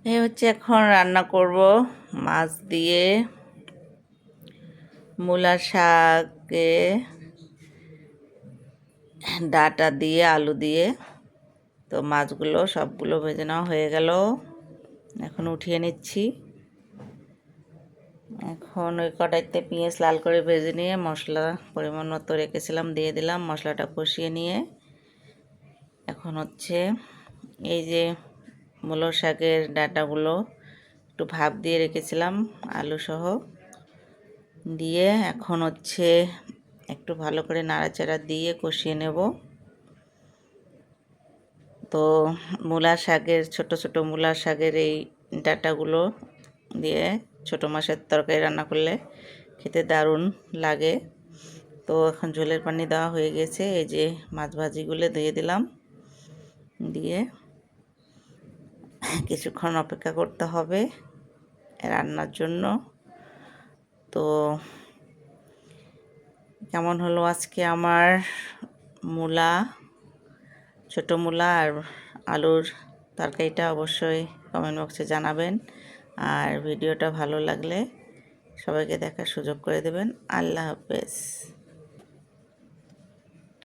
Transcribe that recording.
এই হচ্ছে এখন রান্না করব মাছ দিয়ে মূলা শাকে ডাঁটা দিয়ে আলু দিয়ে। তো মাছগুলো সবগুলো ভেজে নেওয়া হয়ে গেল, এখন উঠিয়ে নিচ্ছি। এখন ওই কড়াইতে পেঁয়াজ লাল করে ভেজে নিয়ে মশলা পরিমাণ মতো রেখেছিলাম দিয়ে দিলাম, মশলাটা কষিয়ে নিয়ে এখন হচ্ছে এই যে মূলো শাকের ডাঁটাগুলো একটু ভাপ দিয়ে রেখেছিলাম আলু সহ দিয়ে, এখন হচ্ছে একটু ভালো করে নাড়াচাড়া দিয়ে কষিয়ে নেব। তো মূলা শাকের ছোট ছোট মূলা শাকের এই ডাঁটাগুলো দিয়ে ছোটো মাছের তরকারি রান্না করলে খেতে দারুণ লাগে। তো এখন ঝোলের পানি দেওয়া হয়ে গেছে, এই যে মাছ ভাজিগুলো দিয়ে দিলাম, দিয়ে কিছুক্ষণ অপেক্ষা করতে হবে রান্নার জন্য। তো কেমন হলো আজকে আমার ছোটো মূলা আর আলুর তরকারিটা অবশ্যই কমেন্ট বক্সে জানাবেন। আর ভিডিওটা ভালো লাগলে সবাইকে দেখার সুযোগ করে দেবেন। আল্লাহ হাফেজ।